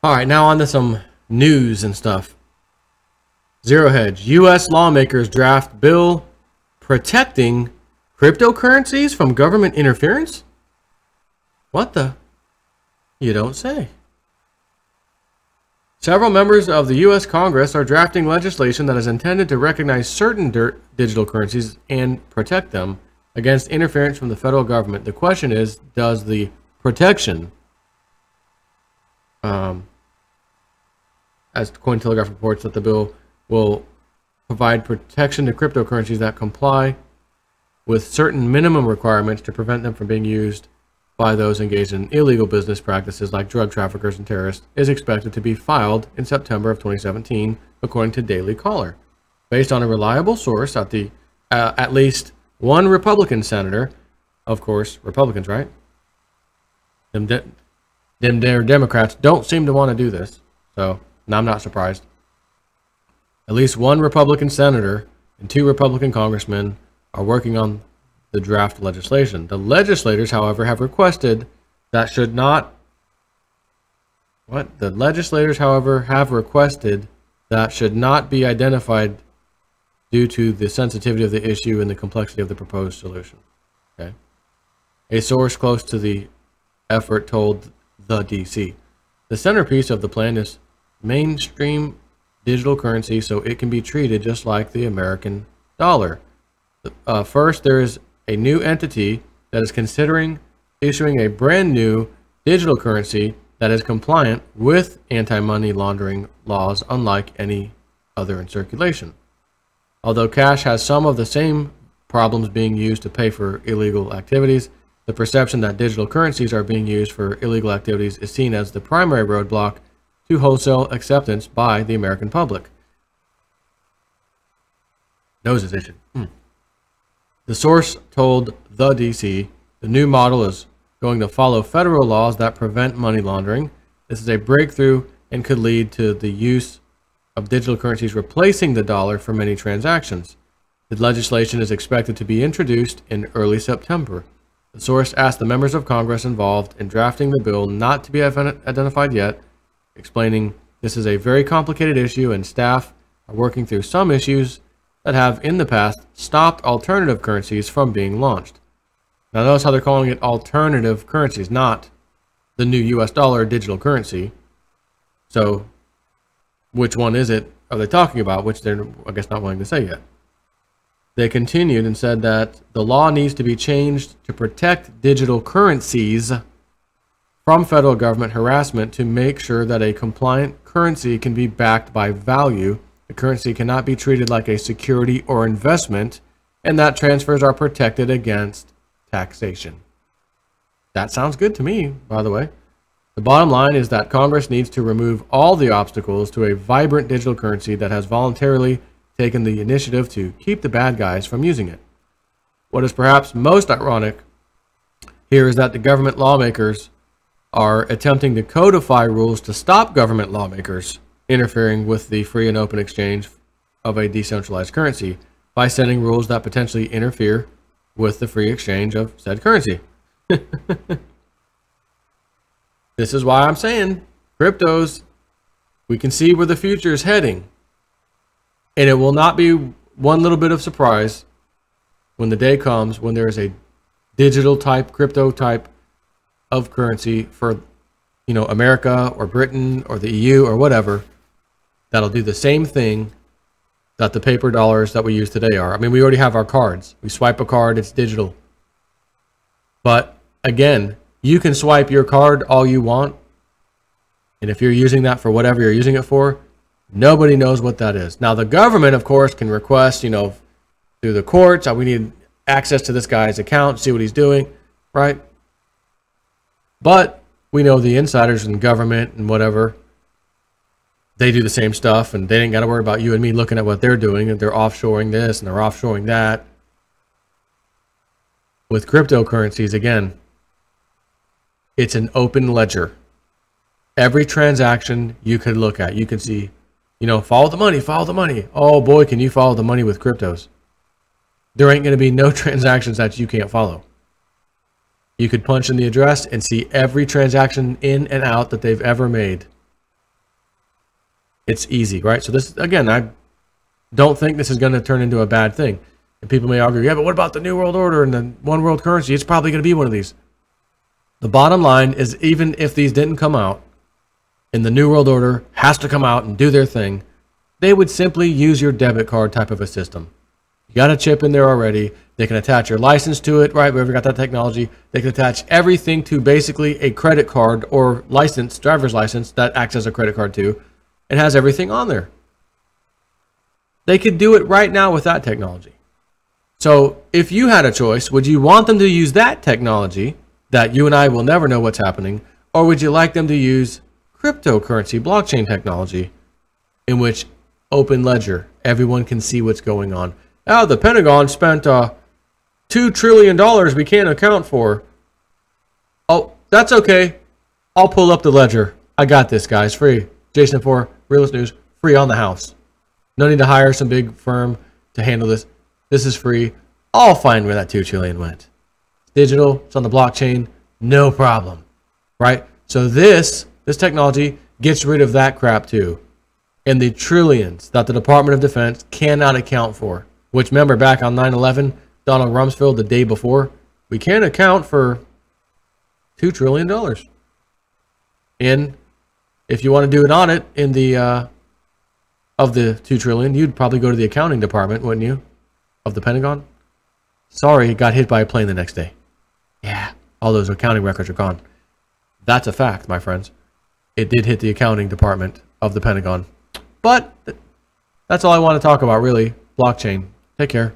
All right, now on to some news and stuff. Zero Hedge. U.S. lawmakers draft bill protecting cryptocurrencies from government interference? What the? You don't say. Several members of the U.S. Congress are drafting legislation that is intended to recognize certain digital currencies and protect them against interference from the federal government. The question is, does the protection, as Cointelegraph reports, that the bill will provide protection to cryptocurrencies that comply with certain minimum requirements to prevent them from being used by those engaged in illegal business practices like drug traffickers and terrorists, is expected to be filed in September of 2017, according to Daily Caller. Based on a reliable source, at least one Republican senator, of course, Republicans, right? Them Democrats don't seem to want to do this, so I'm not surprised. At least one Republican senator and two Republican congressmen are working on the draft legislation. The legislators, however, have requested that should not be identified due to the sensitivity of the issue and the complexity of the proposed solution. Okay. A source close to the effort told the DC. The centerpiece of the plan is mainstream digital currency so it can be treated just like the American dollar. First, there is a new entity that is considering issuing a brand new digital currency that is compliant with anti-money laundering laws, unlike any other in circulation. Although cash has some of the same problems being used to pay for illegal activities, the perception that digital currencies are being used for illegal activities is seen as the primary roadblock to wholesale acceptance by the American public. Nose is itching. The source told the DC the new model is going to follow federal laws that prevent money laundering. This is a breakthrough and could lead to the use of digital currencies replacing the dollar for many transactions. The legislation is expected to be introduced in early September. The source asked the members of Congress involved in drafting the bill not to be identified yet, explaining this is a very complicated issue and staff are working through some issues that have in the past stopped alternative currencies from being launched. Now notice how they're calling it alternative currencies, not the new US dollar digital currency. So which one is it are they talking about, which they're, I guess, not willing to say yet. They continued and said that the law needs to be changed to protect digital currencies from federal government harassment to make sure that a compliant currency can be backed by value. The currency cannot be treated like a security or investment, and that transfers are protected against taxation. That sounds good to me, by the way. The bottom line is that Congress needs to remove all the obstacles to a vibrant digital currency that has voluntarily taken the initiative to keep the bad guys from using it. What is perhaps most ironic here is that the government lawmakers are attempting to codify rules to stop government lawmakers interfering with the free and open exchange of a decentralized currency by setting rules that potentially interfere with the free exchange of said currency. This is why I'm saying cryptos, we can see where the future is heading. And it will not be one little bit of surprise when the day comes when there is a digital type, crypto type of currency for, America or Britain or the EU or whatever, that'll do the same thing that the paper dollars that we use today are. I mean, we already have our cards. We swipe a card, it's digital. But again, you can swipe your card all you want. And if you're using that for whatever you're using it for, nobody knows what that is. Now, the government, of course, can request, through the courts, we need access to this guy's account, see what he's doing, right? But we know the insiders in government and whatever, they do the same stuff, and they ain't got to worry about you and me looking at what they're doing, and they're offshoring this and they're offshoring that. With cryptocurrencies, again, it's an open ledger. Every transaction you could look at, you can see, follow the money, follow the money. Oh boy, can you follow the money with cryptos. There ain't going to be no transactions that you can't follow. You could punch in the address and see every transaction in and out that they've ever made It's easy, right? So this, again, I don't think this is going to turn into a bad thing. And people may argue, yeah, but what about the New World Order and the one world currency? It's probably going to be one of these. The bottom line is, even if these didn't come out and the New World Order has to come out and do their thing, they would simply use your debit card type of a system. You got a chip in there already. They can attach your license to it, right? Whoever got that technology, they can attach everything to basically a credit card or license, driver's license that acts as a credit card too. It has everything on there. They could do it right now with that technology. So if you had a choice, would you want them to use that technology that you and I will never know what's happening, or would you like them to use cryptocurrency, blockchain technology, in which open ledger, everyone can see what's going on? Oh, the Pentagon spent $2 trillion we can't account for. Oh, that's okay. I'll pull up the ledger. I got this, guys. Free. Jason for Realist News. Free on the house. No need to hire some big firm to handle this. This is free. I'll find where that $2 trillion went. Digital. It's on the blockchain. No problem. Right? So this technology gets rid of that crap too. And the trillions that the Department of Defense cannot account for. Which, remember, back on 9/11, Donald Rumsfeld, the day before, we can't account for $2 trillion. And if you want to do an audit in the of the $2 trillion, you'd probably go to the accounting department, wouldn't you, of the Pentagon? Sorry, got hit by a plane the next day. Yeah, all those accounting records are gone. That's a fact, my friends. It did hit the accounting department of the Pentagon. But that's all I want to talk about, really. Blockchain. Take care.